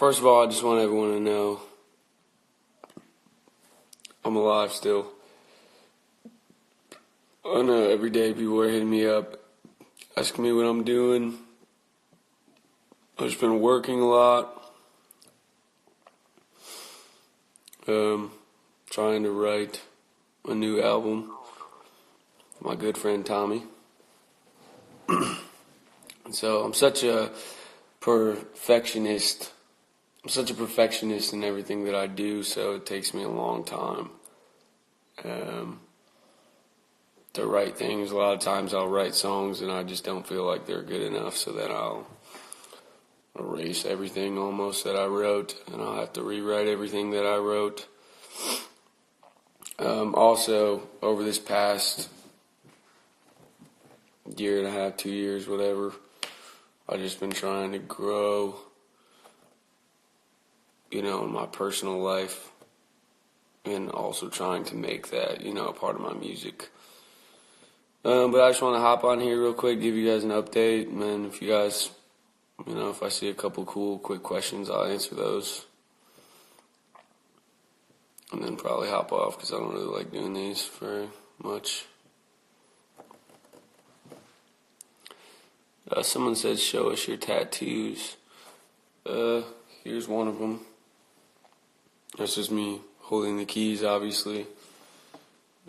First of all, I just want everyone to know I'm alive still. I know every day people are hitting me up, asking me what I'm doing. I've just been working a lot. Trying to write a new album. My good friend Tommy. So I'm such a perfectionist. I'm such a perfectionist in everything that I do, so it takes me a long time to write things. A lot of times I'll write songs and I just don't feel like they're good enough, so then I'll erase everything almost that I wrote, and I'll have to rewrite everything that I wrote. Also, over this past year and a half, 2 years, whatever, I've just been trying to grow, in my personal life, and also trying to make that, a part of my music. But I just want to hop on here real quick, give you guys an update, and then if you guys, if I see a couple cool, quick questions, I'll answer those. And then probably hop off because I don't really like doing these very much. Someone said, show us your tattoos. Here's one of them. That's just me holding the keys, obviously.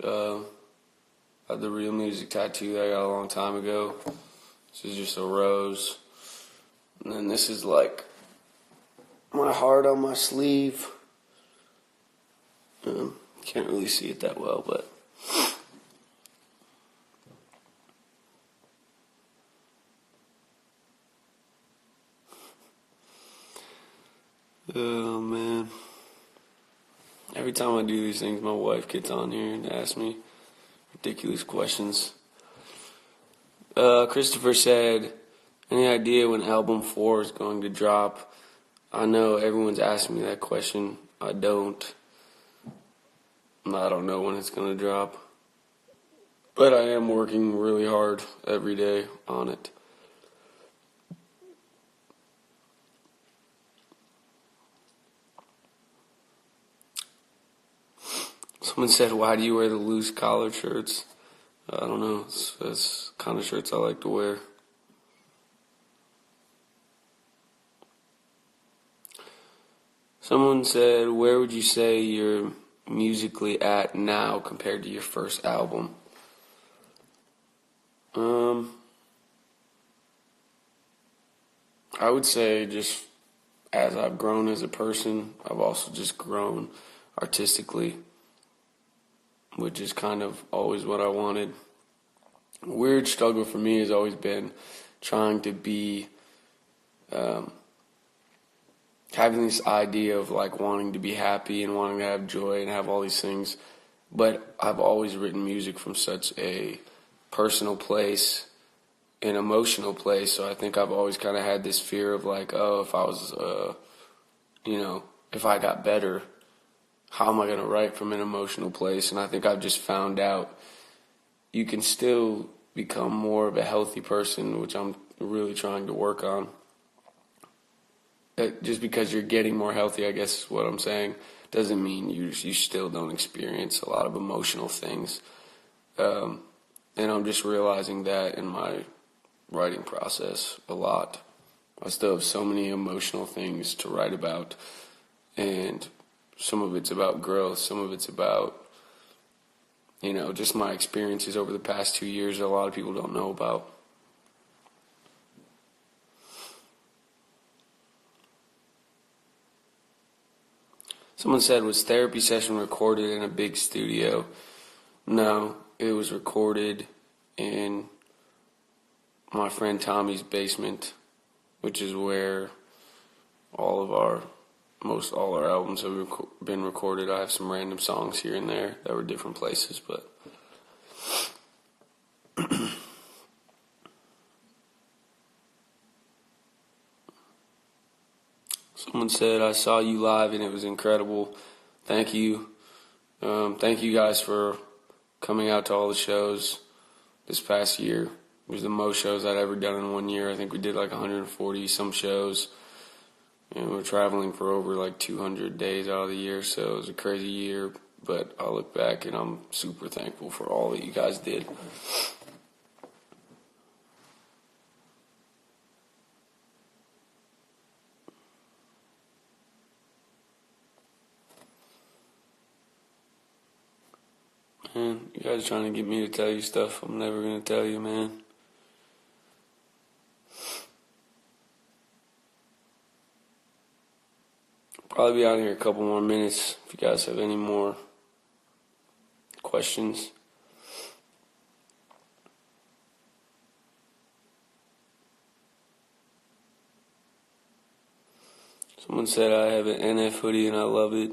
I had the Real Music tattoo that I got a long time ago. This is just a rose. And then this is like my heart on my sleeve. Can't really see it that well, but oh man, every time I do these things my wife gets on here and asks me ridiculous questions. Christopher said, any idea when album 4 is going to drop? I know everyone's asking me that question. I don't know when it's going to drop, but I am working really hard every day on it. Someone said, why do you wear the loose collar shirts? I don't know. That's the kind of shirts I like to wear. Someone said, where would you say you're musically at now compared to your first album? I would say just as I've grown as a person, I've also just grown artistically, which is kind of always what I wanted. A weird struggle for me has always been trying to be, having this idea of like wanting to be happy and wanting to have joy and have all these things, but I've always written music from such a personal place, an emotional place, so I think I've always kind of had this fear of like, oh, if I was, if I got better, how am I going to write from an emotional place? And I think I've just found out you can still become more of a healthy person, which I'm really trying to work on. Just because you're getting more healthy, I guess is what I'm saying, doesn't mean you still don't experience a lot of emotional things. And I'm just realizing that in my writing process a lot. I still have so many emotional things to write about, and some of it's about growth, some of it's about, just my experiences over the past 2 years that a lot of people don't know about. Someone said, was therapy session recorded in a big studio? No, it was recorded in my friend Tommy's basement, which is where almost all our albums have been recorded. I have some random songs here and there that were different places, but someone said, I saw you live and it was incredible. Thank you. Thank you guys for coming out to all the shows this past year. It was the most shows I'd ever done in 1 year. I think we did like 140 some shows. and we're traveling for over like 200 days out of the year, so it was a crazy year. But I look back and I'm super thankful for all that you guys did. Man, you guys are trying to get me to tell you stuff I'm never going to tell you, man. Probably be out here a couple more minutes if you guys have any more questions. Someone said I have an NF hoodie and I love it.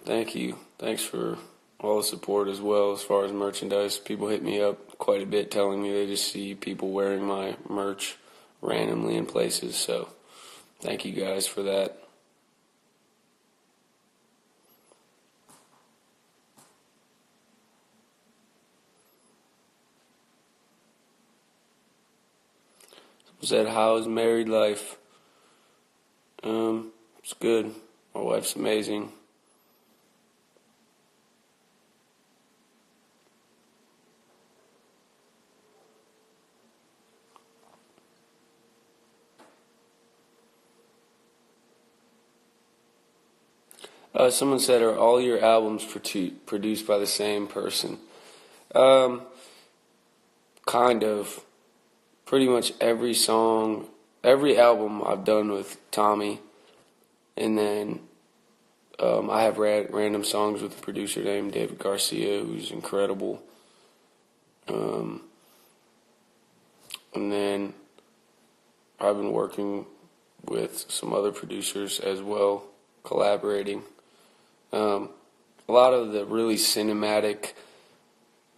Thank you. Thanks for all the support as well as far as merchandise. People hit me up quite a bit telling me they just see people wearing my merch randomly in places. So thank you guys for that. Said, how's married life? It's good. My wife's amazing. Someone said, are all your albums produced by the same person? Kind of. Pretty much every song, every album I've done with Tommy, and then I have random songs with a producer named David Garcia, who's incredible. And then I've been working with some other producers as well, collaborating. A lot of the really cinematic,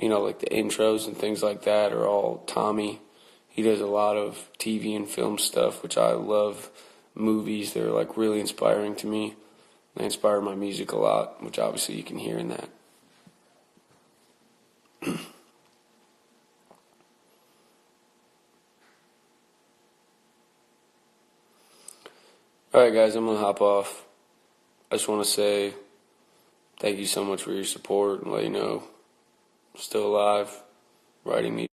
like the intros and things like that are all Tommy. He does a lot of TV and film stuff, which I love. Movies, they're like really inspiring to me. They inspire my music a lot, which obviously you can hear in that. Alright guys, I'm going to hop off. I just want to say thank you so much for your support and let you know I'm still alive, writing music.